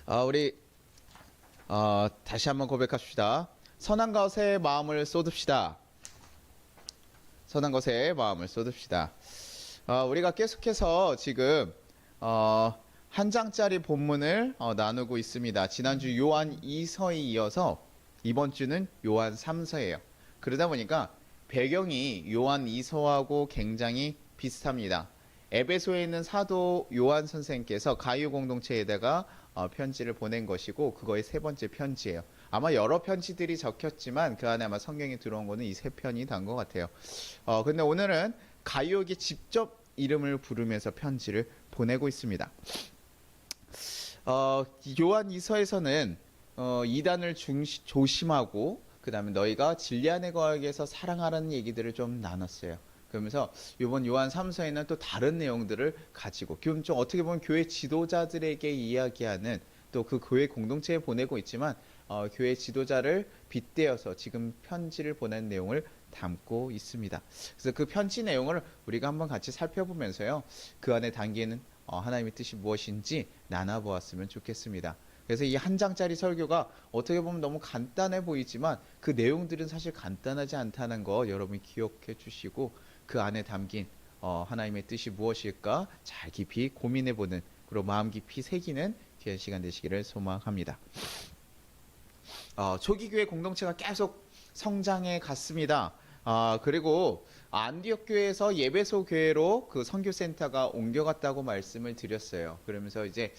아, 우리 다시 한번 고백합시다. 선한 것에 마음을 쏟읍시다. 선한 것에 마음을 쏟읍시다. 우리가 계속해서 지금 한 장짜리 본문을 나누고 있습니다. 지난주 요한 2서에 이어서 이번 주는 요한 3서예요. 그러다 보니까 배경이 요한 2서하고 굉장히 비슷합니다. 에베소에 있는 사도 요한 선생께서 가이오 공동체에다가 편지를 보낸 것이고, 그거의 세 번째 편지예요. 아마 여러 편지들이 적혔지만 그 안에 아마 성경이 들어온 거는 이 세 편이 단 것 같아요. 근데 오늘은 가이오에게 직접 이름을 부르면서 편지를 보내고 있습니다. 요한 2서에서는 이단을 조심하고, 그 다음에 너희가 진리 안에 거하기 위해서 사랑하라는 얘기들을 좀 나눴어요. 그러면서 이번 요한 3서에는 또 다른 내용들을 가지고, 좀 어떻게 보면 교회 지도자들에게 이야기하는, 또 그 교회 공동체에 보내고 있지만 교회 지도자를 빗대어서 지금 편지를 보낸 내용을 담고 있습니다. 그래서 그 편지 내용을 우리가 한번 같이 살펴보면서요, 그 안에 담기는 하나님의 뜻이 무엇인지 나눠보았으면 좋겠습니다. 그래서 이 한 장짜리 설교가 어떻게 보면 너무 간단해 보이지만 그 내용들은 사실 간단하지 않다는 거 여러분이 기억해 주시고, 그 안에 담긴 하나님의 뜻이 무엇일까 잘 깊이 고민해보는, 그리고 마음 깊이 새기는 귀한 시간 되시기를 소망합니다. 초기 교회 공동체가 계속 성장해 갔습니다. 그리고 안디옥 교회에서 예배소 교회로 그 선교센터가 옮겨갔다고 말씀을 드렸어요. 그러면서 이제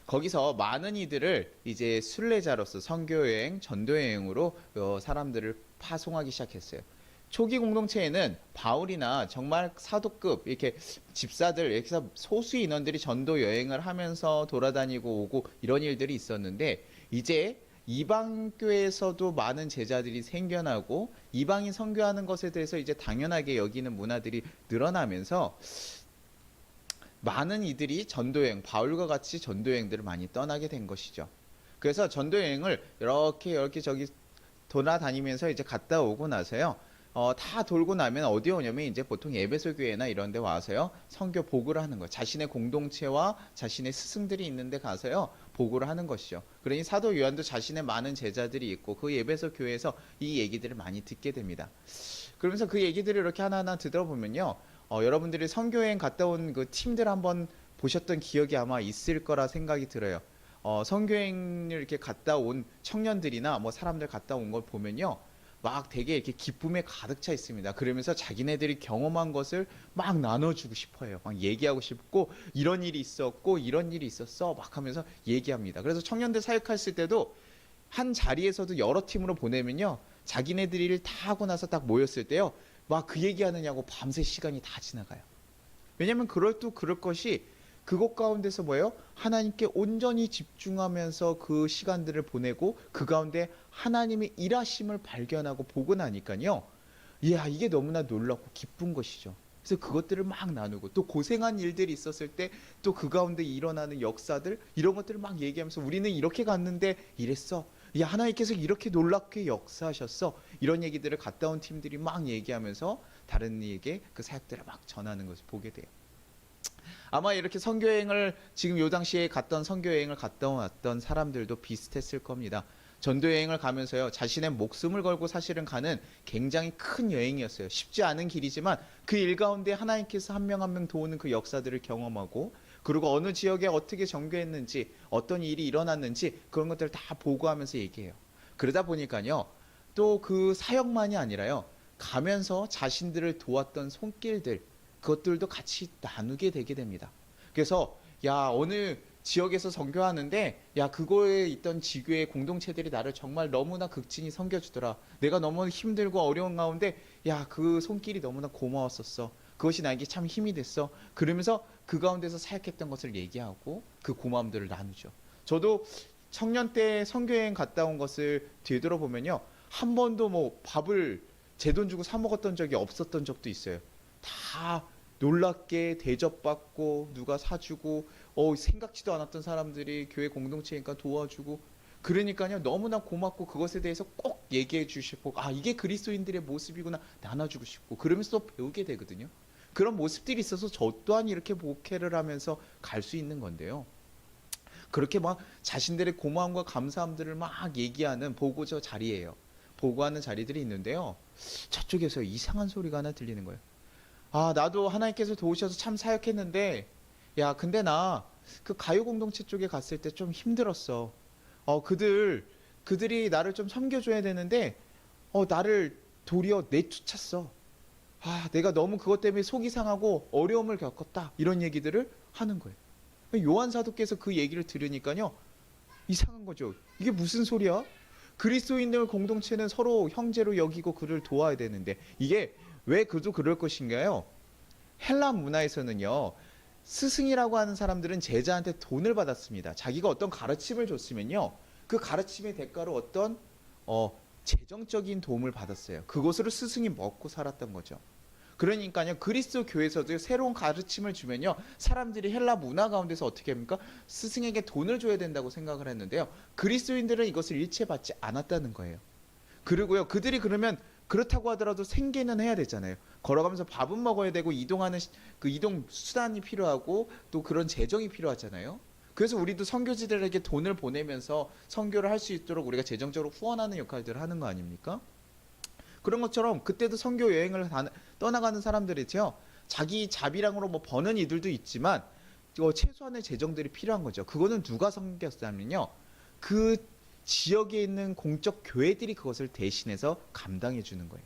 거기서 많은 이들을 이제 순례자로서 선교여행, 전도여행으로 사람들을 파송하기 시작했어요. 초기 공동체에는 바울이나 정말 사도급 이렇게 집사들, 이렇게 해서 소수 인원들이 전도 여행을 하면서 돌아다니고 오고 이런 일들이 있었는데, 이제 이방 교회에서도 많은 제자들이 생겨나고 이방인 선교하는 것에 대해서 이제 당연하게 여기는 문화들이 늘어나면서 많은 이들이 전도여행, 바울과 같이 전도여행들을 많이 떠나게 된 것이죠. 그래서 전도여행을 이렇게 저기 돌아다니면서 이제 갔다 오고 나서요, 다 돌고 나면 어디 오냐면 이제 보통 에베소 교회나 이런 데 와서요, 선교 보고를 하는 거예요. 자신의 공동체와 자신의 스승들이 있는 데 가서요, 보고를 하는 것이죠. 그러니 사도 요한도 자신의 많은 제자들이 있고 그 에베소 교회에서 이 얘기들을 많이 듣게 됩니다. 그러면서 그 얘기들을 이렇게 하나하나 들어보면요, 여러분들이 선교여행 갔다 온 그 팀들 한번 보셨던 기억이 아마 있을 거라 생각이 들어요. 선교여행을 이렇게 갔다 온 청년들이나 뭐 사람들 갔다 온 걸 보면요, 막 되게 이렇게 기쁨에 가득 차 있습니다. 그러면서 자기네들이 경험한 것을 막 나눠주고 싶어요. 막 얘기하고 싶고, 이런 일이 있었고 이런 일이 있었어 막 하면서 얘기합니다. 그래서 청년들 사역했을 때도 한 자리에서도 여러 팀으로 보내면요, 자기네들이 일 다 하고 나서 딱 모였을 때요, 막 그 얘기하느냐고 밤새 시간이 다 지나가요. 왜냐면 그럴 것이 그곳 가운데서 뭐예요? 하나님께 온전히 집중하면서 그 시간들을 보내고 그 가운데 하나님의 일하심을 발견하고 보고 나니까요, 이야, 이게 너무나 놀랍고 기쁜 것이죠. 그래서 그것들을 막 나누고, 또 고생한 일들이 있었을 때 또 그 가운데 일어나는 역사들, 이런 것들을 막 얘기하면서 우리는 이렇게 갔는데 이랬어, 야, 하나님께서 이렇게 놀랍게 역사하셨어, 이런 얘기들을 갔다 온 팀들이 막 얘기하면서 다른 이에게 그 사역들을 막 전하는 것을 보게 돼요. 아마 이렇게 선교여행을, 지금 요 당시에 갔던 선교여행을 갔다 왔던 사람들도 비슷했을 겁니다. 전도여행을 가면서요, 자신의 목숨을 걸고 사실은 가는 굉장히 큰 여행이었어요. 쉽지 않은 길이지만 그 일 가운데 하나님께서 한 명 한 명 도우는 그 역사들을 경험하고, 그리고 어느 지역에 어떻게 전교했는지, 어떤 일이 일어났는지 그런 것들을 다 보고하면서 얘기해요. 그러다 보니까요, 또 그 사역만이 아니라요, 가면서 자신들을 도왔던 손길들, 그것들도 같이 나누게 되게 됩니다. 그래서 야, 어느 지역에서 선교하는데, 야, 그거에 있던 지교의 공동체들이 나를 정말 너무나 극진히 섬겨주더라. 내가 너무 힘들고 어려운 가운데 야, 그 손길이 너무나 고마웠었어. 그것이 나에게 참 힘이 됐어. 그러면서 그 가운데서 사역했던 것을 얘기하고 그 고마움들을 나누죠. 저도 청년 때 선교여행 갔다 온 것을 되돌아보면요, 한 번도 뭐 밥을 제 돈 주고 사 먹었던 적이 없었던 적도 있어요. 다 놀랍게 대접받고 누가 사주고, 생각지도 않았던 사람들이 교회 공동체니까 도와주고, 그러니까요, 너무나 고맙고 그것에 대해서 꼭 얘기해 주시고, 아, 이게 그리스도인들의 모습이구나 나눠주고 싶고, 그러면서 또 배우게 되거든요. 그런 모습들이 있어서 저 또한 이렇게 목회를 하면서 갈 수 있는 건데요. 그렇게 막 자신들의 고마움과 감사함들을 막 얘기하는 보고자 자리예요. 보고하는 자리들이 있는데요. 저쪽에서 이상한 소리가 하나 들리는 거예요. 아, 나도 하나님께서 도우셔서 참 사역했는데, 야, 근데 나 그 가요 공동체 쪽에 갔을 때 좀 힘들었어. 그들이 나를 좀 섬겨줘야 되는데, 나를 도리어 내쫓았어. 아, 내가 너무 그것 때문에 속이 상하고 어려움을 겪었다. 이런 얘기들을 하는 거예요. 요한 사도께서 그 얘기를 들으니까요, 이상한 거죠. 이게 무슨 소리야? 그리스도인들 공동체는 서로 형제로 여기고 그를 도와야 되는데, 이게 왜 그도 그럴 것인가요? 헬라 문화에서는요, 스승이라고 하는 사람들은 제자한테 돈을 받았습니다. 자기가 어떤 가르침을 줬으면요, 그 가르침의 대가로 어떤 재정적인 도움을 받았어요. 그것으로 스승이 먹고 살았던 거죠. 그러니까요, 그리스도 교회에서도 새로운 가르침을 주면요, 사람들이 헬라 문화 가운데서 어떻게 합니까? 스승에게 돈을 줘야 된다고 생각을 했는데요, 그리스도인들은 이것을 일체받지 않았다는 거예요. 그리고요, 그들이 그러면 그렇다고 하더라도 생계는 해야 되잖아요. 걸어가면서 밥은 먹어야 되고 이동하는 그 이동 수단이 필요하고 또 그런 재정이 필요하잖아요. 그래서 우리도 선교지들에게 돈을 보내면서 선교를 할 수 있도록 우리가 재정적으로 후원하는 역할들을 하는 거 아닙니까? 그런 것처럼 그때도 선교 여행을 떠나가는 사람들이죠. 자기 자비랑으로 뭐 버는 이들도 있지만 최소한의 재정들이 필요한 거죠. 그거는 누가 섬겼냐면요, 그 지역에 있는 공적 교회들이 그것을 대신해서 감당해 주는 거예요.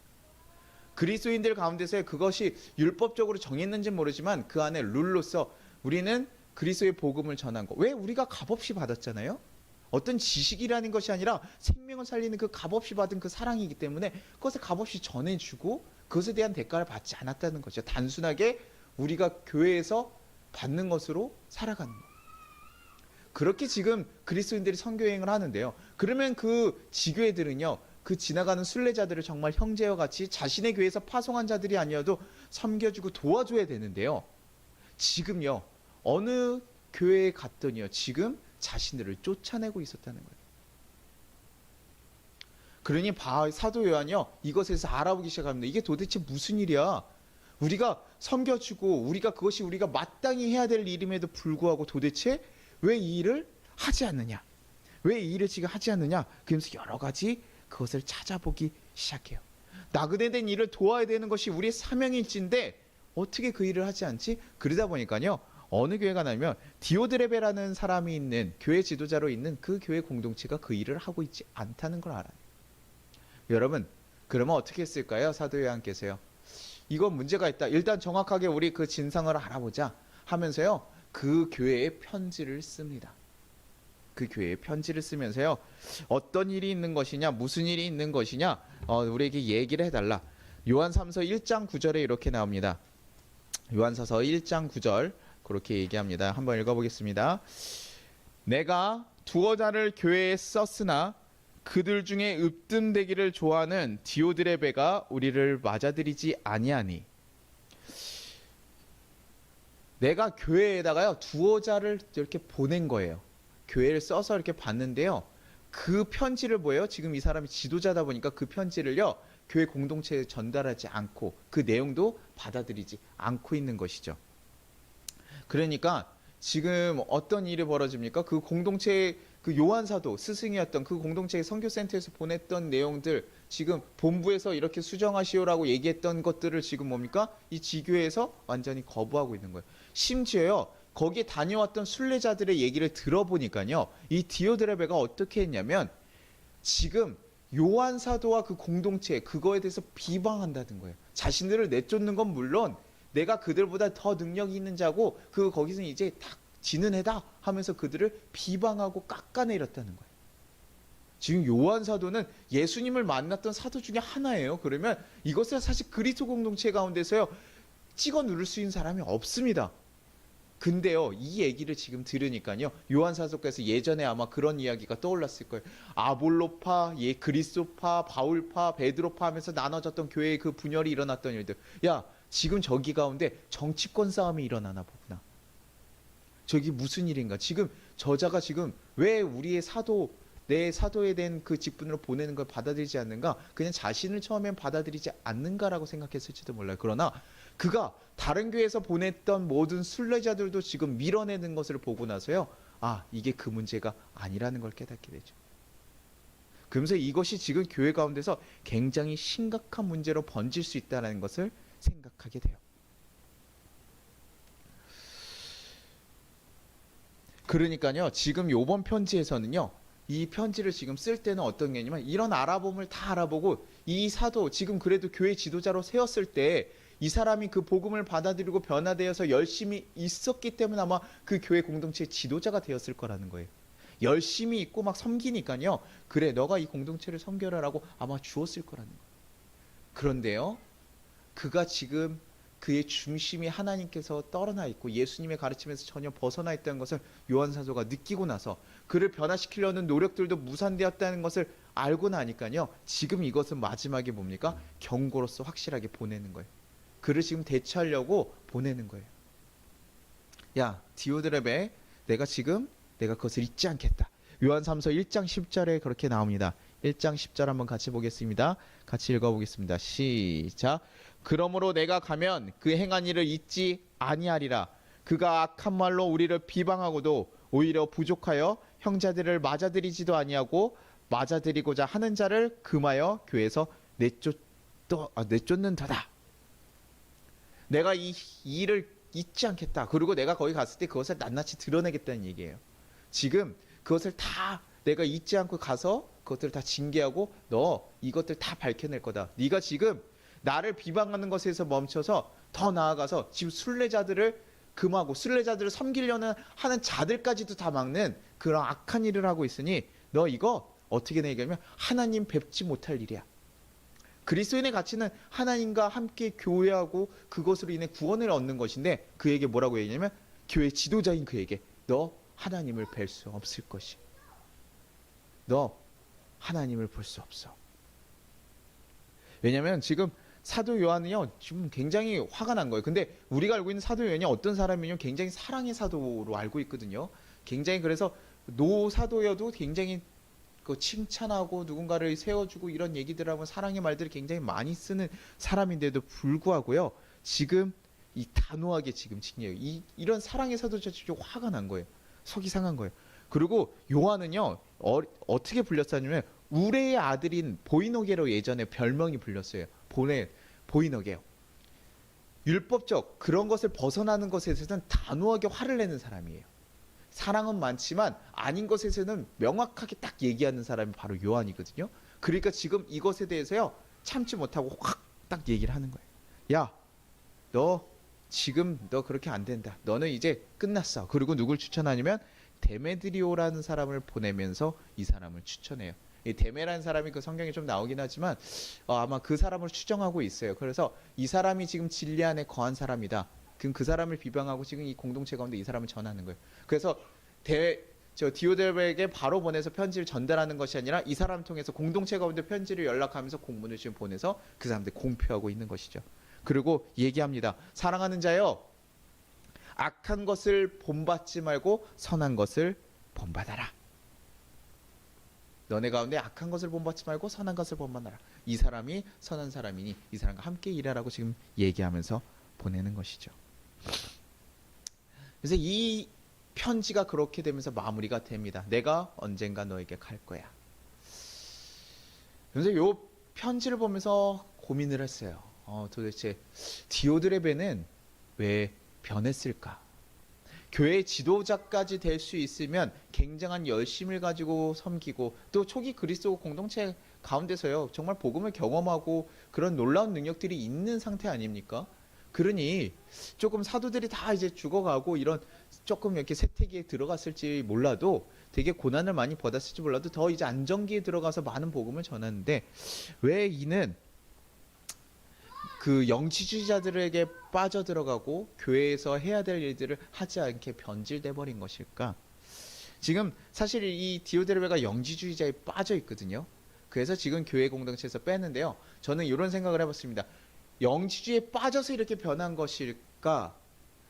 그리스도인들 가운데서 그것이 율법적으로 정했는지는 모르지만 그 안에 룰로서 우리는 그리스도의 복음을 전한 거. 왜? 우리가 값없이 받았잖아요. 어떤 지식이라는 것이 아니라 생명을 살리는 그 값없이 받은 그 사랑이기 때문에 그것을 값없이 전해주고 그것에 대한 대가를 받지 않았다는 거죠. 단순하게 우리가 교회에서 받는 것으로 살아가는 거. 그렇게 지금 그리스도인들이 선교여행을 하는데요. 그러면 그 지교회들은요, 그 지나가는 순례자들을 정말 형제와 같이 자신의 교회에서 파송한 자들이 아니어도 섬겨주고 도와줘야 되는데요. 지금요, 어느 교회에 갔더니요, 지금 자신들을 쫓아내고 있었다는 거예요. 그러니 사도 요한이요, 이것에서 알아보기 시작합니다. 이게 도대체 무슨 일이야? 우리가 섬겨주고 우리가 그것이 우리가 마땅히 해야 될 일임에도 불구하고 도대체 왜 이 일을 하지 않느냐? 왜 이 일을 지금 하지 않느냐? 그러면서 여러 가지 그것을 찾아보기 시작해요. 나그네된 일을 도와야 되는 것이 우리의 사명일진데 어떻게 그 일을 하지 않지? 그러다 보니까요, 어느 교회가 나면 디오드레베라는 사람이 있는 교회 지도자로 있는 그 교회 공동체가 그 일을 하고 있지 않다는 걸 알아요. 여러분, 그러면 어떻게 했을까요? 사도 요한께서요, 이건 문제가 있다. 일단 정확하게 우리 그 진상을 알아보자 하면서요, 그 교회에 편지를 씁니다. 그 교회에 편지를 쓰면서요, 어떤 일이 있는 것이냐, 무슨 일이 있는 것이냐, 우리에게 얘기를 해달라. 요한삼서 1장 9절에 이렇게 나옵니다. 요한사서 1장 9절 그렇게 얘기합니다. 한번 읽어보겠습니다. 내가 두어 자를 교회에 썼으나 그들 중에 으뜸되기를 좋아하는 디오드레베가 우리를 맞아들이지 아니하니. 내가 교회에다가요, 두어 자를 이렇게 보낸 거예요. 교회를 써서 이렇게 봤는데요, 그 편지를 뭐예요? 지금 이 사람이 지도자다 보니까 그 편지를요, 교회 공동체에 전달하지 않고 그 내용도 받아들이지 않고 있는 것이죠. 그러니까 지금 어떤 일이 벌어집니까? 그 공동체, 그 요한사도 스승이었던 그 공동체의 선교센터에서 보냈던 내용들, 지금 본부에서 이렇게 수정하시오라고 얘기했던 것들을 지금 뭡니까? 이 지교회에서 완전히 거부하고 있는 거예요. 심지어요, 거기에 다녀왔던 순례자들의 얘기를 들어보니까요, 이 디오드레베가 어떻게 했냐면 지금 요한 사도와 그 공동체, 그거에 대해서 비방한다는 거예요. 자신들을 내쫓는 건 물론 내가 그들보다 더 능력이 있는 자고 거기서 이제 다 지는 애다 하면서 그들을 비방하고 깎아내렸다는 거예요. 지금 요한 사도는 예수님을 만났던 사도 중에 하나예요. 그러면 이것을 사실 그리스도 공동체 가운데서요, 찍어 누를 수 있는 사람이 없습니다. 근데요, 이 얘기를 지금 들으니까요, 요한사도께서 예전에 아마 그런 이야기가 떠올랐을 거예요. 아볼로파, 그리스도파, 바울파, 베드로파 하면서 나눠졌던 교회의 그 분열이 일어났던 일들. 야, 지금 저기 가운데 정치권 싸움이 일어나나 보구나. 저기 무슨 일인가? 지금 저자가 지금 왜 우리의 내 사도에 대한 그 직분으로 보내는 걸 받아들이지 않는가? 그냥 자신을 처음엔 받아들이지 않는가라고 생각했을지도 몰라요. 그러나 그가 다른 교회에서 보냈던 모든 순례자들도 지금 밀어내는 것을 보고 나서요. 아, 이게 그 문제가 아니라는 걸 깨닫게 되죠. 그러면서 이것이 지금 교회 가운데서 굉장히 심각한 문제로 번질 수 있다는 것을 생각하게 돼요. 그러니까요, 지금 요번 편지에서는요, 이 편지를 지금 쓸 때는 어떤 게 있냐면, 이런 알아봄을 다 알아보고, 이 사도, 지금 그래도 교회 지도자로 세웠을 때, 이 사람이 그 복음을 받아들이고 변화되어서 열심히 있었기 때문에 아마 그 교회 공동체의 지도자가 되었을 거라는 거예요. 열심히 있고 막 섬기니까요, 그래, 너가 이 공동체를 섬겨라라고 아마 주었을 거라는 거예요. 그런데요, 그가 지금 그의 중심이 하나님께서 떨어나 있고 예수님의 가르침에서 전혀 벗어나 있다는 것을 요한사도가 느끼고 나서 그를 변화시키려는 노력들도 무산되었다는 것을 알고 나니까요, 지금 이것은 마지막에 뭡니까? 경고로서 확실하게 보내는 거예요. 그를 지금 대처하려고 보내는 거예요. 야, 디오드레베, 내가 그것을 잊지 않겠다. 요한 3서 1장 10절에 그렇게 나옵니다. 1장 10절 한번 같이 보겠습니다. 같이 읽어보겠습니다. 시작. 그러므로 내가 가면 그 행한 일을 잊지 아니하리라. 그가 악한 말로 우리를 비방하고도 오히려 부족하여 형제들을 맞아들이지도 아니하고 맞아들이고자 하는 자를 금하여 교회에서 내쫓는도다. 내가 이 일을 잊지 않겠다. 그리고 내가 거기 갔을 때 그것을 낱낱이 드러내겠다는 얘기예요. 지금 그것을 다 내가 잊지 않고 가서 그것들을 다 징계하고 너 이것들 다 밝혀낼 거다. 네가 지금 나를 비방하는 것에서 멈춰서 더 나아가서 지금 순례자들을 금하고 순례자들을 섬기려는 하는 자들까지도 다 막는 그런 악한 일을 하고 있으니 너 이거 어떻게 얘기하면 하나님 뵙지 못할 일이야. 그리스도인의 가치는 하나님과 함께 교회하고 그것으로 인해 구원을 얻는 것인데 그에게 뭐라고 얘기하냐면 교회 지도자인 그에게 너 하나님을 뵐 수 없을 것이. 너 하나님을 볼 수 없어. 왜냐하면 지금 사도 요한은요 지금 굉장히 화가 난 거예요. 근데 우리가 알고 있는 사도 요한이 어떤 사람이냐면 굉장히 사랑의 사도로 알고 있거든요. 굉장히 그래서 노사도여도 굉장히 그 칭찬하고 누군가를 세워주고 이런 얘기들 하면 사랑의 말들을 굉장히 많이 쓰는 사람인데도 불구하고요. 지금 이 단호하게 지금 칭해요. 이런 사랑의 사도자 지금 화가 난 거예요. 속이 상한 거예요. 그리고 요한은요 어떻게 불렸었냐면 우레의 아들인 보이노게로 예전에 별명이 불렸어요. 보이노게요. 율법적 그런 것을 벗어나는 것에서는 단호하게 화를 내는 사람이에요. 사랑은 많지만 아닌 것에서는 명확하게 딱 얘기하는 사람이 바로 요한이거든요. 그러니까 지금 이것에 대해서요 참지 못하고 확 딱 얘기를 하는 거예요. 야, 너 지금 너 그렇게 안 된다. 너는 이제 끝났어. 그리고 누굴 추천하냐면 데메드리오라는 사람을 보내면서 이 사람을 추천해요. 이 데메라는 사람이 그 성경에 좀 나오긴 하지만 아마 그 사람을 추정하고 있어요. 그래서 이 사람이 지금 진리 안에 거한 사람이다. 그럼 그 사람을 비방하고 지금 이 공동체 가운데 이 사람을 전하는 거예요. 그래서 디오드레베에게 바로 보내서 편지를 전달하는 것이 아니라 이 사람 통해서 공동체 가운데 편지를 연락하면서 공문을 지금 보내서 그 사람들 공표하고 있는 것이죠. 그리고 얘기합니다. 사랑하는 자여, 악한 것을 본받지 말고 선한 것을 본받아라. 너네 가운데 악한 것을 본받지 말고 선한 것을 본받아라. 이 사람이 선한 사람이니 이 사람과 함께 일하라고 지금 얘기하면서 보내는 것이죠. 그래서 이 편지가 그렇게 되면서 마무리가 됩니다. 내가 언젠가 너에게 갈 거야. 그래서 이 편지를 보면서 고민을 했어요. 도대체 디오드레베는 왜 변했을까? 교회 지도자까지 될 수 있으면 굉장한 열심을 가지고 섬기고 또 초기 그리스도 공동체 가운데서요 정말 복음을 경험하고 그런 놀라운 능력들이 있는 상태 아닙니까? 그러니 조금 사도들이 다 이제 죽어가고 이런 조금 이렇게 세태기에 들어갔을지 몰라도 되게 고난을 많이 받았을지 몰라도 더 이제 안정기에 들어가서 많은 복음을 전하는데 왜 이는 그 영지주의자들에게 빠져들어가고 교회에서 해야 될 일들을 하지 않게 변질돼 버린 것일까? 지금 사실 이 디오드레베가 영지주의자에 빠져 있거든요. 그래서 지금 교회 공동체에서 뺐는데요. 저는 이런 생각을 해봤습니다. 영지주의에 빠져서 이렇게 변한 것일까?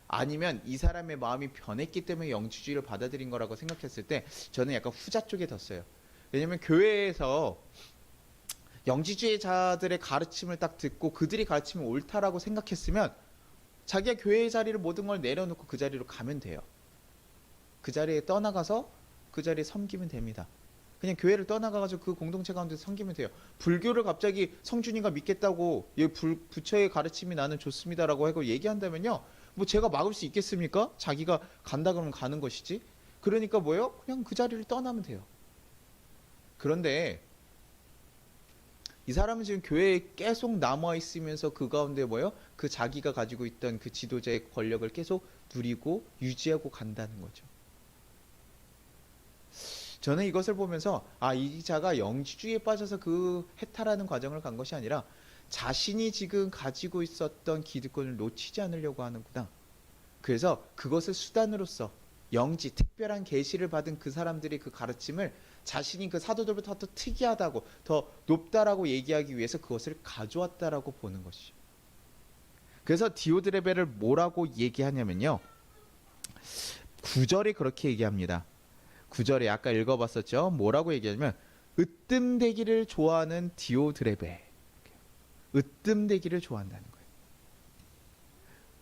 아니면 이 사람의 마음이 변했기 때문에 영지주의를 받아들인 거라고 생각했을 때 저는 약간 후자 쪽에 뒀어요. 왜냐면 교회에서 영지주의자들의 가르침을 딱 듣고 그들이 가르침이 옳다라고 생각했으면 자기가 교회의 자리를 모든 걸 내려놓고 그 자리로 가면 돼요. 그 자리에 떠나가서 그 자리에 섬기면 됩니다. 그냥 교회를 떠나가가지고 그 공동체 가운데 섬기면 돼요. 불교를 갑자기 성준이가 믿겠다고 부처의 가르침이 나는 좋습니다라고 하고 얘기한다면요, 뭐 제가 막을 수 있겠습니까? 자기가 간다 그러면 가는 것이지. 그러니까 뭐예요? 그냥 그 자리를 떠나면 돼요. 그런데 이 사람은 지금 교회에 계속 남아 있으면서 그 가운데 뭐예요? 그 자기가 가지고 있던 그 지도자의 권력을 계속 누리고 유지하고 간다는 거죠. 저는 이것을 보면서 이 자가 영지주의에 빠져서 그 해탈하는 과정을 간 것이 아니라 자신이 지금 가지고 있었던 기득권을 놓치지 않으려고 하는구나. 그래서 그것을 수단으로서 영지, 특별한 계시를 받은 그 사람들이 그 가르침을 자신이 그 사도들보다 더 특이하다고, 더 높다라고 얘기하기 위해서 그것을 가져왔다라고 보는 것이죠. 그래서 디오드레베를 뭐라고 얘기하냐면요, 9절에 그렇게 얘기합니다. 9절에 아까 읽어봤었죠. 뭐라고 얘기하냐면 으뜸되기를 좋아하는 디오드레베. 으뜸되기를 좋아한다는 거예요.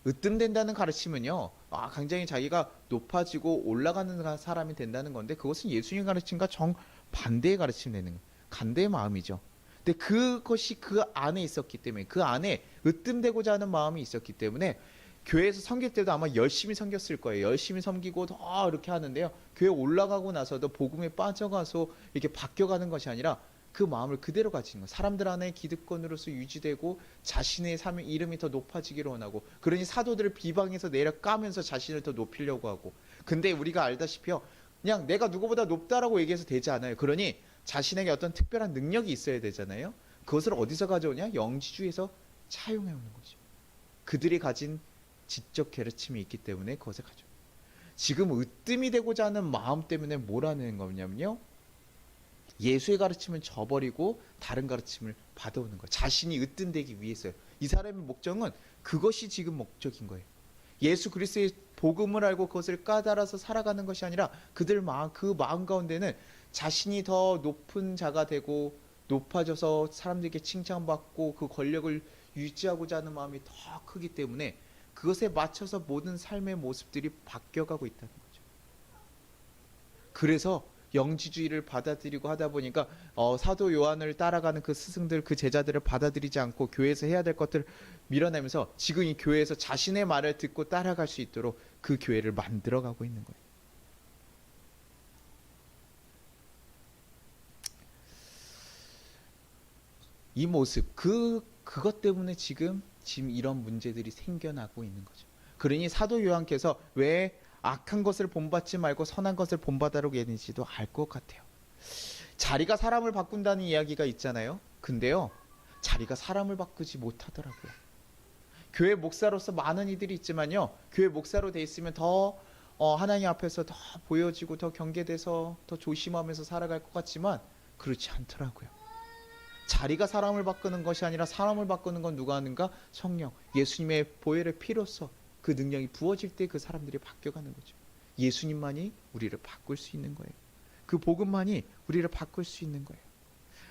으뜸된다는 가르침은요, 굉장히 자기가 높아지고 올라가는 사람이 된다는 건데, 그것은 예수님 가르침과 정반대의 가르침이 되는 거예요. 간대의 마음이죠. 근데 그것이 그 안에 있었기 때문에, 그 안에 으뜸되고자 하는 마음이 있었기 때문에 교회에서 섬길 때도 아마 열심히 섬겼을 거예요. 열심히 섬기고 더 이렇게 하는데요, 교회 올라가고 나서도 복음에 빠져가서 이렇게 바뀌어가는 것이 아니라 그 마음을 그대로 가지는 거예요. 사람들 안에 기득권으로서 유지되고 자신의 삶의 이름이 더 높아지기를 원하고, 그러니 사도들을 비방해서 내려까면서 자신을 더 높이려고 하고. 근데 우리가 알다시피요, 그냥 내가 누구보다 높다라고 얘기해서 되지 않아요. 그러니 자신에게 어떤 특별한 능력이 있어야 되잖아요. 그것을 어디서 가져오냐? 영지주의에서 차용해 오는 거죠. 그들이 가진 지적 가르침이 있기 때문에 그것을 가져. 지금 으뜸이 되고자 하는 마음 때문에 뭐라는 거냐면요, 예수의 가르침을 저버리고 다른 가르침을 받아오는 거예요. 자신이 으뜸되기 위해서요. 이 사람의 목적은 그것이 지금 목적인 거예요. 예수 그리스도의 복음을 알고 그것을 까달아서 살아가는 것이 아니라 그 마음 가운데는 자신이 더 높은 자가 되고 높아져서 사람들에게 칭찬받고 그 권력을 유지하고자 하는 마음이 더 크기 때문에 그것에 맞춰서 모든 삶의 모습들이 바뀌어가고 있다는 거죠. 그래서 영지주의를 받아들이고 하다 보니까 사도 요한을 따라가는 그 스승들, 그 제자들을 받아들이지 않고 교회에서 해야 될 것들을 밀어내면서 지금 이 교회에서 자신의 말을 듣고 따라갈 수 있도록 그 교회를 만들어가고 있는 거예요. 이 모습, 그것 때문에 지금 이런 문제들이 생겨나고 있는 거죠. 그러니 사도 요한께서 왜 악한 것을 본받지 말고 선한 것을 본받으라고 했는지도 알 것 같아요. 자리가 사람을 바꾼다는 이야기가 있잖아요. 근데요, 자리가 사람을 바꾸지 못하더라고요. 교회 목사로서 많은 이들이 있지만요, 교회 목사로 돼 있으면 더 하나님 앞에서 더 보여지고 더 경계돼서 더 조심하면서 살아갈 것 같지만 그렇지 않더라고요. 자리가 사람을 바꾸는 것이 아니라 사람을 바꾸는 건 누가 하는가? 성령, 예수님의 보혈의 피로써 그 능력이 부어질 때 그 사람들이 바뀌어가는 거죠. 예수님만이 우리를 바꿀 수 있는 거예요. 그 복음만이 우리를 바꿀 수 있는 거예요.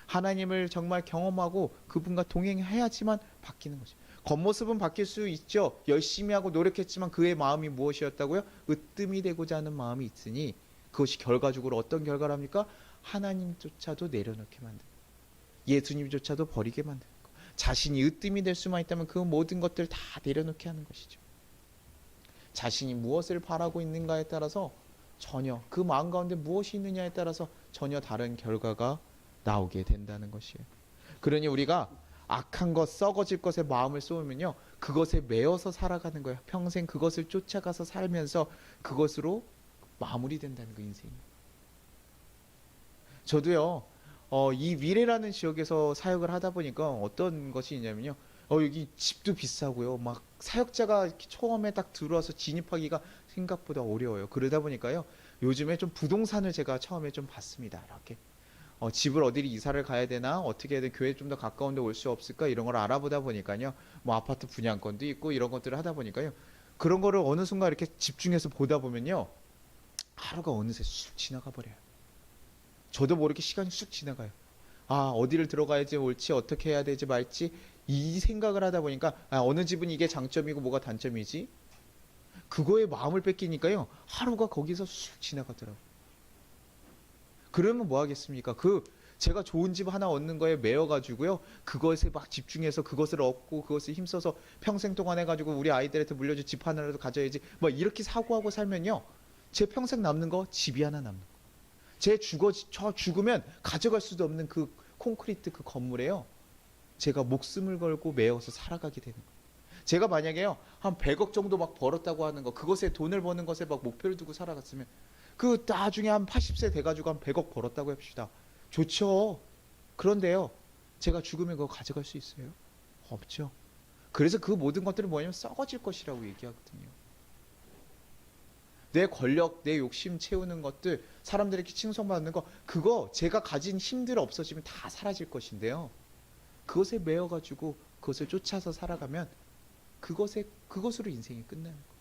하나님을 정말 경험하고 그분과 동행해야지만 바뀌는 거죠. 겉모습은 바뀔 수 있죠. 열심히 하고 노력했지만 그의 마음이 무엇이었다고요? 으뜸이 되고자 하는 마음이 있으니 그것이 결과적으로 어떤 결과를 합니까? 하나님조차도 내려놓게 만드는, 예수님조차도 버리게 만드는 거. 자신이 으뜸이 될 수만 있다면 그 모든 것들 다 내려놓게 하는 것이죠. 자신이 무엇을 바라고 있는가에 따라서 전혀, 그 마음 가운데 무엇이 있느냐에 따라서 전혀 다른 결과가 나오게 된다는 것이에요. 그러니 우리가 악한 것, 썩어질 것에 마음을 쏘면요, 그것에 매여서 살아가는 거예요. 평생 그것을 쫓아가서 살면서 그것으로 마무리된다는 거, 인생이. 저도요, 이 위례라는 지역에서 사역을 하다 보니까 어떤 것이 있냐면요, 여기 집도 비싸고요, 막 사역자가 처음에 딱 들어와서 진입하기가 생각보다 어려워요. 그러다 보니까요, 요즘에 좀 부동산을 제가 처음에 좀 봤습니다. 이렇게 집을 어디를 이사를 가야 되나, 어떻게 해야 돼, 교회 좀 더 가까운 데 올 수 없을까, 이런 걸 알아보다 보니까요, 뭐 아파트 분양권도 있고 이런 것들을 하다 보니까요, 그런 거를 어느 순간 이렇게 집중해서 보다 보면요, 하루가 어느새 쑥 지나가 버려요. 저도 모르게 시간이 쑥 지나가요. 어디를 들어가야지 옳지, 어떻게 해야 되지 말지, 이 생각을 하다 보니까 어느 집은 이게 장점이고 뭐가 단점이지? 그거에 마음을 뺏기니까요. 하루가 거기서 쑥 지나가더라고요. 그러면 뭐 하겠습니까? 제가 좋은 집 하나 얻는 거에 매여가지고요. 그것에 막 집중해서 그것을 얻고 그것을 힘써서 평생 동안 해가지고 우리 아이들한테 물려줄 집 하나라도 가져야지. 뭐 이렇게 사고하고 살면요. 제 평생 남는 거 집이 하나 남는 거. 저 죽으면 가져갈 수도 없는 그 콘크리트 그 건물에요. 제가 목숨을 걸고 매여서 살아가게 되는 거예요. 제가 만약에요. 한 100억 정도 막 벌었다고 하는 거. 그것에 돈을 버는 것에 막 목표를 두고 살아갔으면 그 나중에 한 80세 돼가지고 한 100억 벌었다고 합시다. 좋죠. 그런데요. 제가 죽으면 그거 가져갈 수 있어요? 없죠. 그래서 그 모든 것들은 뭐냐면 썩어질 것이라고 얘기하거든요. 내 권력, 내 욕심 채우는 것들, 사람들에게 칭송받는 거, 그거 제가 가진 힘들 없어지면 다 사라질 것인데요. 그것에 매여가지고 그것을 쫓아서 살아가면 그것으로 인생이 끝나는 거예요.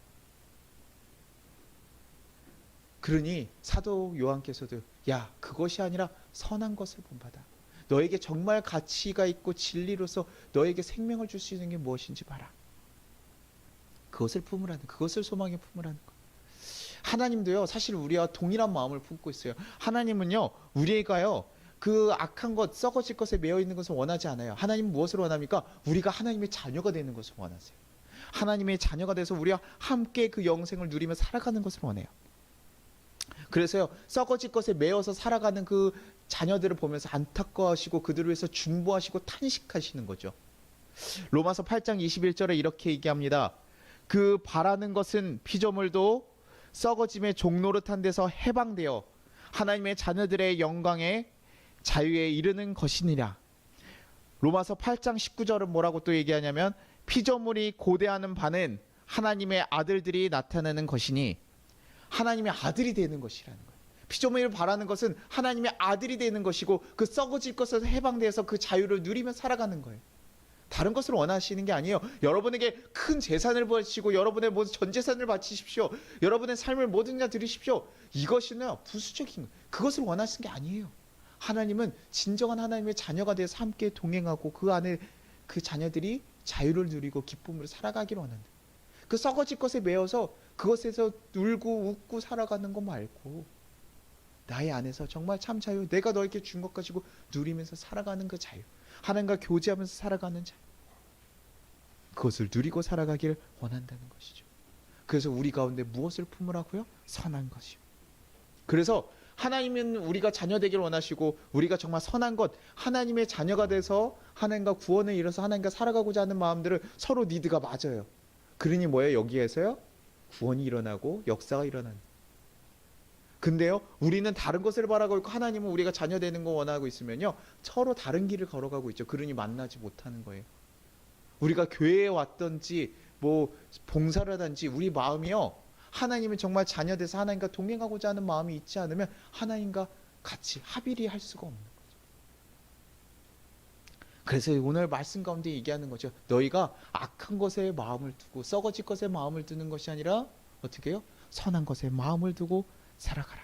그러니 사도 요한께서도 야, 그것이 아니라 선한 것을 본받아. 너에게 정말 가치가 있고 진리로서 너에게 생명을 줄 수 있는 게 무엇인지 봐라. 그것을 품으라는, 그것을 소망에 품으라는 것. 하나님도요, 사실 우리와 동일한 마음을 품고 있어요. 하나님은요, 우리가요, 그 악한 것, 썩어질 것에 매여 있는 것을 원하지 않아요. 하나님은 무엇을 원합니까? 우리가 하나님의 자녀가 되는 것을 원하세요. 하나님의 자녀가 돼서 우리와 함께 그 영생을 누리며 살아가는 것을 원해요. 그래서요, 썩어질 것에 매여서 살아가는 그 자녀들을 보면서 안타까워하시고 그들을 위해서 중보하시고 탄식하시는 거죠. 로마서 8장 21절에 이렇게 얘기합니다. 그 바라는 것은 피조물도 썩어짐의 종노릇한 데서 해방되어 하나님의 자녀들의 영광에 자유에 이르는 것이니라. 로마서 8장 19절은 뭐라고 또 얘기하냐면 피조물이 고대하는 바는 하나님의 아들들이 나타나는 것이니 하나님의 아들이 되는 것이라는 거예요. 피조물을 바라는 것은 하나님의 아들이 되는 것이고 그 썩어질 것에서 해방되어서 그 자유를 누리며 살아가는 거예요. 다른 것을 원하시는 게 아니에요. 여러분에게 큰 재산을 바치고 여러분의 모든 전 재산을 바치십시오. 여러분의 삶을 모든 다 드리십시오. 이것은 부수적인 거예요. 그것을 원하시는 게 아니에요. 하나님은 진정한 하나님의 자녀가 되어서 함께 동행하고 그 안에 그 자녀들이 자유를 누리고 기쁨으로 살아가기를 원한다. 그 썩어질 것에 매여서 그것에서 울고 웃고 살아가는 거 말고 나의 안에서 정말 참 자유, 내가 너에게 준 것 가지고 누리면서 살아가는 그 자유, 하나님과 교제하면서 살아가는 자유, 그것을 누리고 살아가기를 원한다는 것이죠. 그래서 우리 가운데 무엇을 품으라고요? 선한 것이요. 그래서 하나님은 우리가 자녀 되기를 원하시고 우리가 정말 선한 것, 하나님의 자녀가 돼서 하나님과 구원을 이뤄서 하나님과 살아가고자 하는 마음들을 서로 니드가 맞아요. 그러니 뭐예요? 여기에서요? 구원이 일어나고 역사가 일어나는. 근데요, 우리는 다른 것을 바라고 있고 하나님은 우리가 자녀 되는 거 원하고 있으면요, 서로 다른 길을 걸어가고 있죠. 그러니 만나지 못하는 거예요. 우리가 교회에 왔든지 뭐 봉사를 하든지 우리 마음이요, 하나님은 정말 자녀 돼서 하나님과 동행하고자 하는 마음이 있지 않으면 하나님과 같이 합일이 할 수가 없는 거죠. 그래서 오늘 말씀 가운데 얘기하는 거죠. 너희가 악한 것에 마음을 두고 썩어질 것에 마음을 두는 것이 아니라 어떻게 해요? 선한 것에 마음을 두고 살아가라.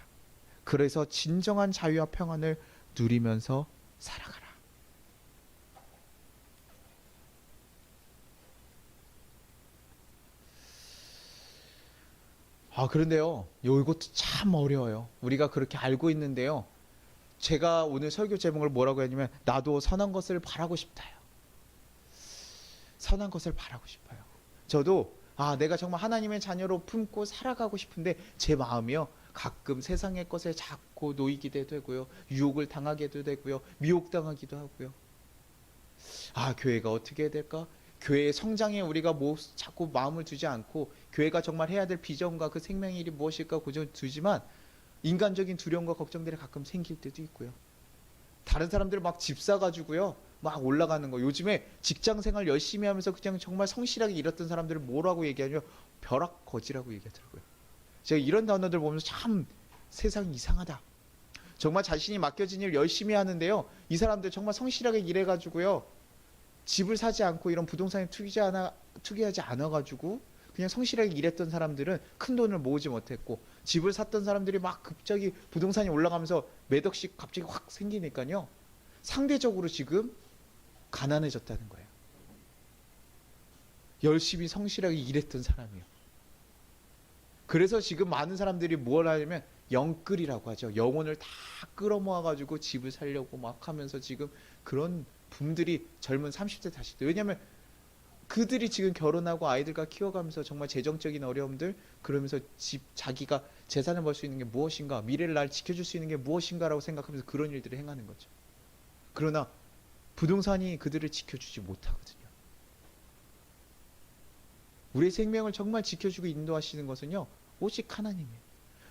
그래서 진정한 자유와 평안을 누리면서 살아가라. 그런데요, 이것도 참 어려워요. 우리가 그렇게 알고 있는데요, 제가 오늘 설교 제목을 뭐라고 했냐면 나도 선한 것을 바라고 싶다요. 선한 것을 바라고 싶어요. 저도 내가 정말 하나님의 자녀로 품고 살아가고 싶은데 제 마음이요, 가끔 세상의 것에 자꾸 놓이기도 되고요, 유혹을 당하기도 되고요, 미혹당하기도 하고요. 교회가 어떻게 해야 될까? 교회의 성장에 우리가 자꾸 마음을 두지 않고 교회가 정말 해야 될 비전과 그 생명의 일이 무엇일까 고정 두지만 인간적인 두려움과 걱정들이 가끔 생길 때도 있고요. 다른 사람들 막 집 사가지고요, 막 올라가는 거. 요즘에 직장 생활 열심히 하면서 그냥 정말 성실하게 일했던 사람들을 뭐라고 얘기하냐면 벼락거지라고 얘기하더라고요. 제가 이런 단어들 보면서 참 세상이 이상하다. 정말 자신이 맡겨진 일 열심히 하는데요, 이 사람들 정말 성실하게 일해가지고요, 집을 사지 않고 이런 부동산에 투기하지 않아가지고 그냥 성실하게 일했던 사람들은 큰 돈을 모으지 못했고, 집을 샀던 사람들이 막 갑자기 부동산이 올라가면서 몇 억씩 갑자기 확 생기니까요, 상대적으로 지금 가난해졌다는 거예요. 열심히 성실하게 일했던 사람이에요. 그래서 지금 많은 사람들이 뭘 하냐면 영끌이라고 하죠. 영혼을 다 끌어모아가지고 집을 살려고 막 하면서 지금 그런 붐들이 젊은 30대, 40대. 왜냐하면 그들이 지금 결혼하고 아이들과 키워가면서 정말 재정적인 어려움들, 그러면서 자기가 재산을 벌 수 있는 게 무엇인가, 미래를 날 지켜줄 수 있는 게 무엇인가라고 생각하면서 그런 일들을 행하는 거죠. 그러나 부동산이 그들을 지켜주지 못하거든요. 우리의 생명을 정말 지켜주고 인도하시는 것은요, 오직 하나님이에요.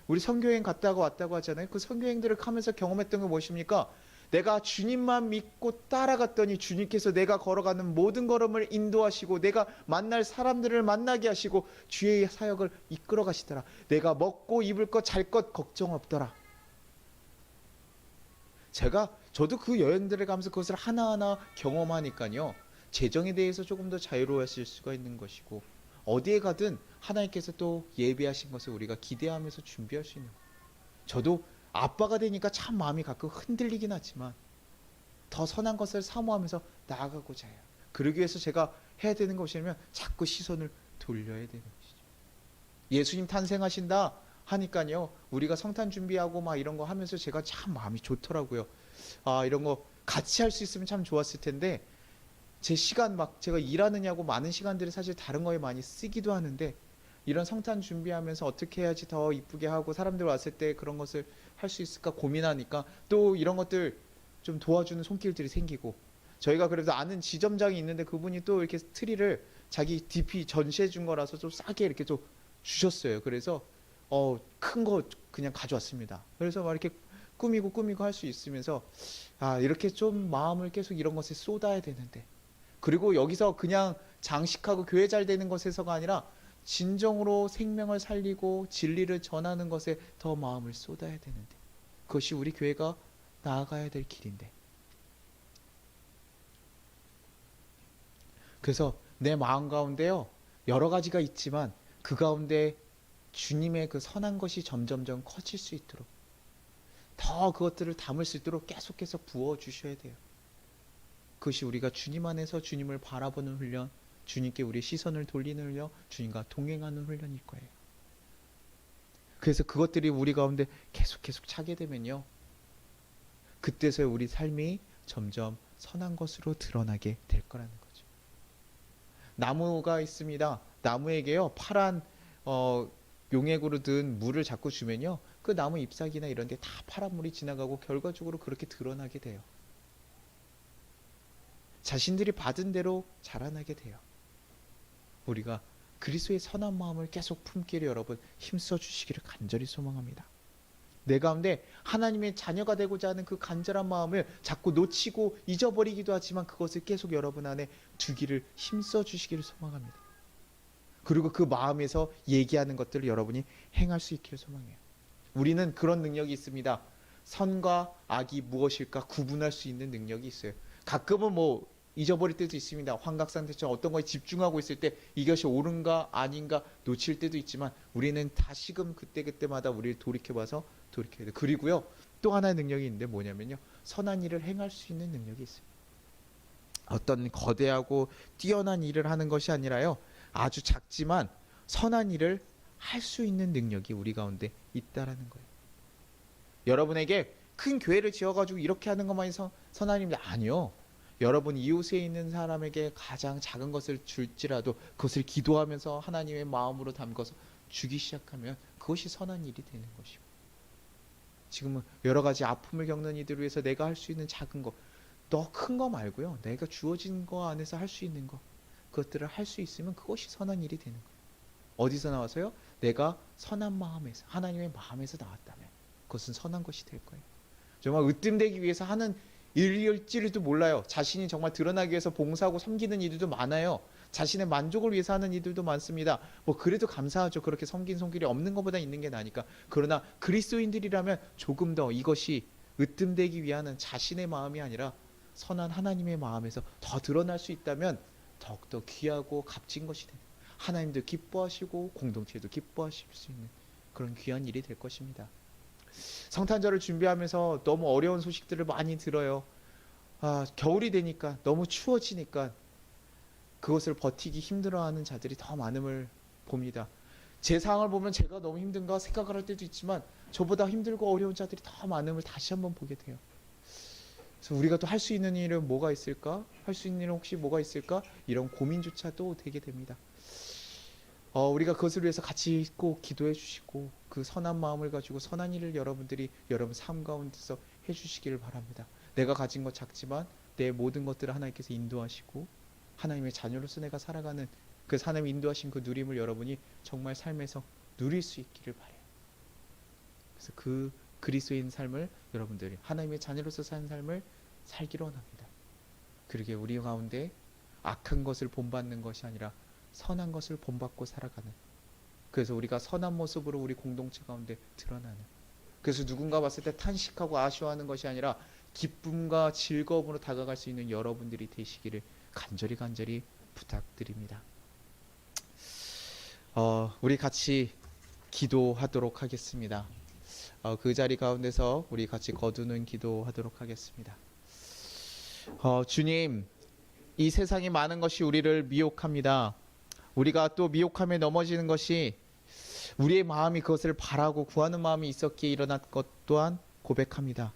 우리 선교여행 갔다가 왔다고 하잖아요. 그 선교여행들을 하면서 경험했던 게 무엇입니까? 내가 주님만 믿고 따라갔더니 주님께서 내가 걸어가는 모든 걸음을 인도하시고 내가 만날 사람들을 만나게 하시고 주의 사역을 이끌어 가시더라. 내가 먹고 입을 것, 잘 것 걱정 없더라. 저도 그 여행들을 가면서 그것을 하나하나 경험하니까요. 재정에 대해서 조금 더 자유로워질 수가 있는 것이고, 어디에 가든 하나님께서 또 예비하신 것을 우리가 기대하면서 준비할 수 있는 거예요. 저도 아빠가 되니까 참 마음이 가끔 흔들리긴 하지만 더 선한 것을 사모하면서 나아가고자 해요. 그러기 위해서 제가 해야 되는 것이냐면 자꾸 시선을 돌려야 되는 것이죠. 예수님 탄생하신다 하니까요, 우리가 성탄 준비하고 막 이런 거 하면서 제가 참 마음이 좋더라고요. 이런 거 같이 할 수 있으면 참 좋았을 텐데, 제 시간 막 제가 일하느냐고 많은 시간들을 사실 다른 거에 많이 쓰기도 하는데, 이런 성탄 준비하면서 어떻게 해야지 더 이쁘게 하고 사람들 왔을 때 그런 것을 할 수 있을까 고민하니까 또 이런 것들 좀 도와주는 손길들이 생기고, 저희가 그래도 아는 지점장이 있는데 그분이 또 이렇게 트리를 자기 DP 전시해 준 거라서 좀 싸게 이렇게 좀 주셨어요. 그래서 큰 거 그냥 가져왔습니다. 그래서 막 이렇게 꾸미고 할 수 있으면서 이렇게 좀 마음을 계속 이런 것에 쏟아야 되는데, 그리고 여기서 그냥 장식하고 교회 잘 되는 것에서가 아니라 진정으로 생명을 살리고 진리를 전하는 것에 더 마음을 쏟아야 되는데, 그것이 우리 교회가 나아가야 될 길인데, 그래서 내 마음 가운데요, 여러 가지가 있지만 그 가운데 주님의 그 선한 것이 점점점 커질 수 있도록, 더 그것들을 담을 수 있도록 계속 부어주셔야 돼요. 그것이 우리가 주님 안에서 주님을 바라보는 훈련, 주님께 우리의 시선을 돌리는 훈련, 주님과 동행하는 훈련일 거예요. 그래서 그것들이 우리 가운데 계속 차게 되면요, 그때서야 우리 삶이 점점 선한 것으로 드러나게 될 거라는 거죠. 나무가 있습니다. 나무에게요, 파란 용액으로 든 물을 자꾸 주면요, 그 나무 잎사귀나 이런 데 다 파란 물이 지나가고 결과적으로 그렇게 드러나게 돼요. 자신들이 받은 대로 자라나게 돼요. 우리가 그리스도의 선한 마음을 계속 품기를 여러분 힘써 주시기를 간절히 소망합니다. 내 가운데 하나님의 자녀가 되고자 하는 그 간절한 마음을 자꾸 놓치고 잊어버리기도 하지만 그것을 계속 여러분 안에 두기를 힘써 주시기를 소망합니다. 그리고 그 마음에서 얘기하는 것들을 여러분이 행할 수 있기를 소망해요. 우리는 그런 능력이 있습니다. 선과 악이 무엇일까 구분할 수 있는 능력이 있어요. 가끔은 잊어버릴 때도 있습니다. 환각상태처럼 어떤 거에 집중하고 있을 때 이것이 옳은가 아닌가 놓칠 때도 있지만, 우리는 다시금 그때마다 우리를 돌이켜봐서 돌이켜야 돼요. 그리고요, 또 하나의 능력이 있는데 뭐냐면요, 선한 일을 행할 수 있는 능력이 있어요. 어떤 거대하고 뛰어난 일을 하는 것이 아니라요, 아주 작지만 선한 일을 할 수 있는 능력이 우리 가운데 있다라는 거예요. 여러분에게 큰 교회를 지어가지고 이렇게 하는 것만이 선한 일이 아니요. 여러분 이웃에 있는 사람에게 가장 작은 것을 줄지라도 그것을 기도하면서 하나님의 마음으로 담궈서 주기 시작하면 그것이 선한 일이 되는 것이고, 지금은 여러 가지 아픔을 겪는 이들을 위해서 내가 할 수 있는 작은 것, 더 큰 거 말고요, 내가 주어진 거 안에서 할 수 있는 것, 그것들을 할 수 있으면 그것이 선한 일이 되는 거예요. 어디서 나와서요? 내가 선한 마음에서, 하나님의 마음에서 나왔다면 그것은 선한 것이 될 거예요. 정말 으뜸되기 위해서 하는 일일지도 몰라요. 자신이 정말 드러나기 위해서 봉사하고 섬기는 이들도 많아요. 자신의 만족을 위해서 하는 이들도 많습니다. 그래도 감사하죠. 그렇게 섬긴 손길이 없는 것보다 있는 게 나니까. 그러나 그리스도인들이라면 조금 더 이것이 으뜸되기 위한 자신의 마음이 아니라 선한 하나님의 마음에서 더 드러날 수 있다면 더욱더 귀하고 값진 것이 됩니다. 하나님도 기뻐하시고 공동체도 기뻐하실 수 있는 그런 귀한 일이 될 것입니다. 성탄절을 준비하면서 너무 어려운 소식들을 많이 들어요. 겨울이 되니까, 너무 추워지니까 그것을 버티기 힘들어하는 자들이 더 많음을 봅니다. 제 상황을 보면 제가 너무 힘든가 생각을 할 때도 있지만 저보다 힘들고 어려운 자들이 더 많음을 다시 한번 보게 돼요. 그래서 우리가 또 할 수 있는 일은 뭐가 있을까? 할 수 있는 일은 혹시 뭐가 있을까? 이런 고민조차도 되게 됩니다. 우리가 그것을 위해서 같이 꼭 기도해 주시고 그 선한 마음을 가지고 선한 일을 여러분들이 여러분 삶 가운데서 해주시기를 바랍니다. 내가 가진 것 작지만 내 모든 것들을 하나님께서 인도하시고 하나님의 자녀로서 내가 살아가는 그 하나님 인도하신 그 누림을 여러분이 정말 삶에서 누릴 수 있기를 바라요. 그래서 그 그리스도인 삶을 여러분들이 하나님의 자녀로서 사는 삶을 살기를 원합니다. 그러게 우리 가운데 악한 것을 본받는 것이 아니라 선한 것을 본받고 살아가는, 그래서 우리가 선한 모습으로 우리 공동체 가운데 드러나는, 그래서 누군가 봤을 때 탄식하고 아쉬워하는 것이 아니라 기쁨과 즐거움으로 다가갈 수 있는 여러분들이 되시기를 간절히 부탁드립니다. 우리 같이 기도하도록 하겠습니다. 그 자리 가운데서 우리 같이 거두는 기도하도록 하겠습니다. 주님, 이 세상에 많은 것이 우리를 미혹합니다. 우리가 또 미혹함에 넘어지는 것이 우리의 마음이 그것을 바라고 구하는 마음이 있었기에 일어난 것 또한 고백합니다.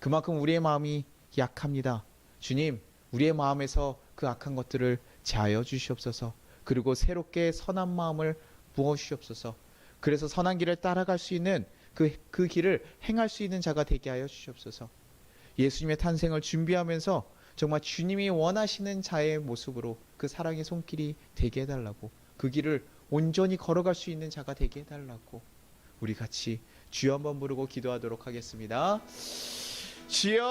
그만큼 우리의 마음이 약합니다. 주님, 우리의 마음에서 그 악한 것들을 제하여 주시옵소서. 그리고 새롭게 선한 마음을 부어 주시옵소서. 그래서 선한 길을 따라갈 수 있는 그 길을 행할 수 있는 자가 되게 하여 주시옵소서. 예수님의 탄생을 준비하면서 정말 주님이 원하시는 자의 모습으로 그 사랑의 손길이 되게 해달라고, 그 길을 온전히 걸어갈 수 있는 자가 되게 해달라고 우리 같이 주여 한번 부르고 기도하도록 하겠습니다. 주여,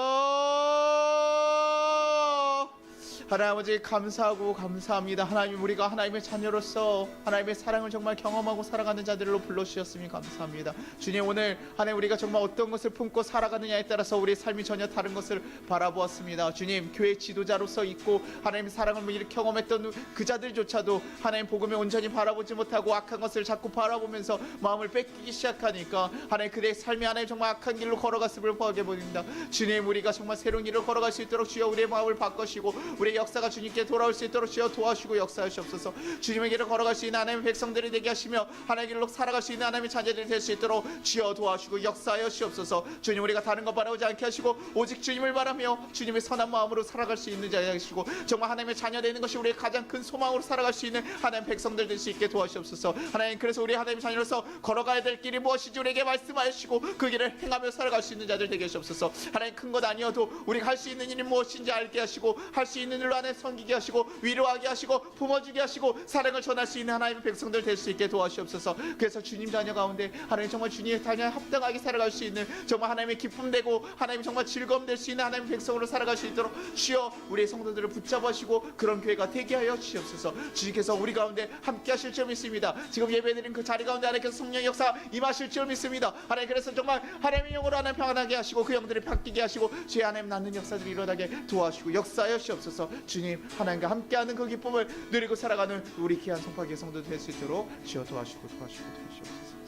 하나님 아버지 감사하고 감사합니다. 하나님, 우리가 하나님의 자녀로서 하나님의 사랑을 정말 경험하고 살아가는 자들로 불러주셨으니 감사합니다. 주님, 오늘 하나님 우리가 정말 어떤 것을 품고 살아가느냐에 따라서 우리의 삶이 전혀 다른 것을 바라보았습니다. 주님, 교회 지도자로서 있고 하나님의 사랑을 이렇게 경험했던 그 자들조차도 하나님 복음을 온전히 바라보지 못하고 악한 것을 자꾸 바라보면서 마음을 뺏기기 시작하니까 하나님 그들의 삶이 하나님 정말 악한 길로 걸어갔음을 보게 보입니다. 주님, 우리가 정말 새로운 길을 걸어갈 수 있도록 주여 우리의 마음을 바꾸시고 우리의 역사가 주님께 돌아올 수 있도록 주여 도와주시고 역사하시옵소서. 주님의 길을 걸어갈 수 있는 하나님의 백성들이 되게 하시며 하나님의 길로 살아갈 수 있는 하나님의 자녀들이 될 수 있도록 주여 도와주시고 역사하시옵소서. 주님, 우리가 다른 것 바라보지 않게 하시고 오직 주님을 바라며 주님의 선한 마음으로 살아갈 수 있는 자가 되시고 정말 하나님의 자녀 되는 것이 우리의 가장 큰 소망으로 살아갈 수 있는 하나님 백성들 될 수 있게 도와주시옵소서. 하나님, 그래서 우리 하나님의 자녀로서 걸어가야 될 길이 무엇인지 우리에게 말씀하시고 그 길을 행하며 살아갈 수 있는 자들 되게 하시옵소서. 하나님, 큰 것 아니어도 우리가 할 수 있는 일이 무엇인지 알게 하시고 할 수 있는 일로 안에 섬기게 하시고 위로하게 하시고 품어주게 하시고 사랑을 전할 수 있는 하나님의 백성들 될 수 있게 도와주시옵소서. 그래서 주님 자녀 가운데 하나님 정말 주님의 자녀 합당하게 살아갈 수 있는 정말 하나님의 기쁨 되고 하나님 정말 즐거움 될 수 있는 하나님의 백성으로 살아갈 수 있도록 주여 우리의 성도들을 붙잡으시고 그런 교회가 되게 하여 주시옵소서. 주님께서 우리 가운데 함께 하실 줄 믿습니다. 지금 예배드린 그 자리 가운데 하나님께서 성령의 역사 임하실 줄 믿습니다. 하나님, 그래서 정말 하나님의 영으로 하나님 평안하게 하시고 그 영들을 바뀌게 하시고 주의 하나님 낳는 역사들이 일어나게 도와주시고 역사하여 주시옵소서. 주님, 하나님과 함께하는 그 기쁨을 누리고 살아가는 우리 귀한 송파기의 성도 될 수 있도록 주여 도와주시고 도와주시옵소서.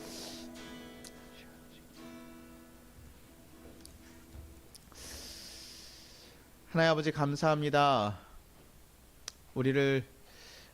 하나님 아버지 감사합니다. 우리를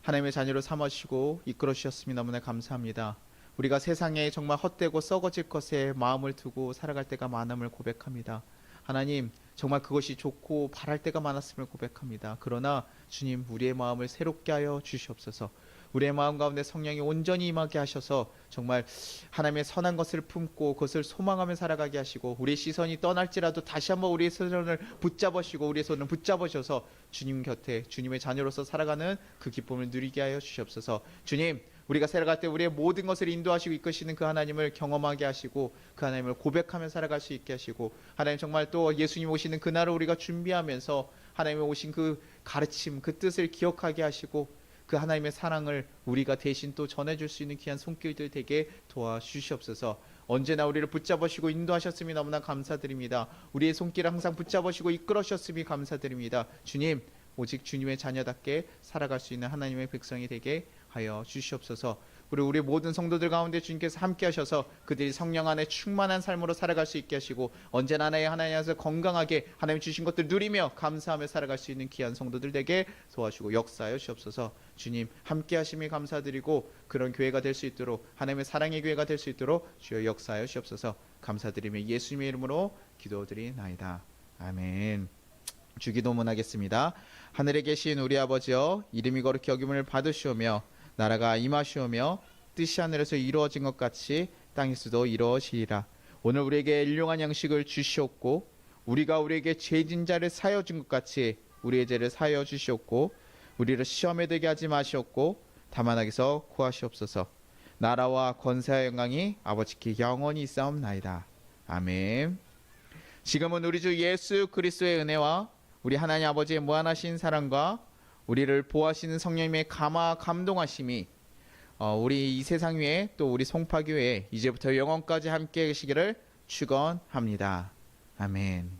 하나님의 자녀로 삼으시고 이끌어 주셨음이 너무나 감사합니다. 우리가 세상에 정말 헛되고 썩어질 것에 마음을 두고 살아갈 때가 많음을 고백합니다. 하나님, 정말 그것이 좋고 바랄 때가 많았음을 고백합니다. 그러나 주님, 우리의 마음을 새롭게 하여 주시옵소서. 우리의 마음 가운데 성령이 온전히 임하게 하셔서 정말 하나님의 선한 것을 품고 그것을 소망하며 살아가게 하시고 우리의 시선이 떠날지라도 다시 한번 우리의 손을 붙잡으시고 우리의 손을 붙잡으셔서 주님 곁에 주님의 자녀로서 살아가는 그 기쁨을 누리게 하여 주시옵소서. 주님, 우리가 살아갈 때 우리의 모든 것을 인도하시고 이끄시는 그 하나님을 경험하게 하시고 그 하나님을 고백하며 살아갈 수 있게 하시고 하나님 정말 또 예수님 오시는 그날을 우리가 준비하면서 하나님의 오신 그 가르침, 그 뜻을 기억하게 하시고 그 하나님의 사랑을 우리가 대신 또 전해줄 수 있는 귀한 손길들 되게 도와주시옵소서. 언제나 우리를 붙잡으시고 인도하셨음이 너무나 감사드립니다. 우리의 손길을 항상 붙잡으시고 이끌어주셨음이 감사드립니다. 주님, 오직 주님의 자녀답게 살아갈 수 있는 하나님의 백성이 되게 하여 주시옵소서. 그리고 우리 모든 성도들 가운데 주님께서 함께 하셔서 그들이 성령 안에 충만한 삶으로 살아갈 수 있게 하시고 언제나 하나님 안에서 건강하게 하나님 주신 것들 누리며 감사하며 살아갈 수 있는 귀한 성도들 되게 도와주고 역사하여 주옵소서. 주님 함께 하심이 감사드리고 그런 교회가 될 수 있도록 하나님의 사랑의 교회가 될 수 있도록 주여 역사하여 주옵소서. 감사드리며 예수님의 이름으로 기도드리나이다. 아멘. 주기도문 하겠습니다. 하늘에 계신 우리 아버지여, 이름이 거룩히 여김을 받으시오며 나라가 임하시오며 뜻이 하늘에서 이루어진 것 같이 땅에서도 이루어지리라. 오늘 우리에게 일용할 양식을 주시옵고 우리가 우리에게 죄진 자를 사하여 준 것 같이 우리의 죄를 사하여 주시옵고 우리를 시험에 들게 하지 마시옵고 다만 악에서 구하시옵소서. 나라와 권세와 영광이 아버지께 영원히 있사옵나이다. 아멘. 지금은 우리 주 예수 그리스도의 은혜와 우리 하나님 아버지의 무한하신 사랑과 우리를 보호하시는 성령님의 감동하심이 우리 이 세상 위에 또 우리 송파교회에 이제부터 영원까지 함께 계시기를 축원합니다. 아멘.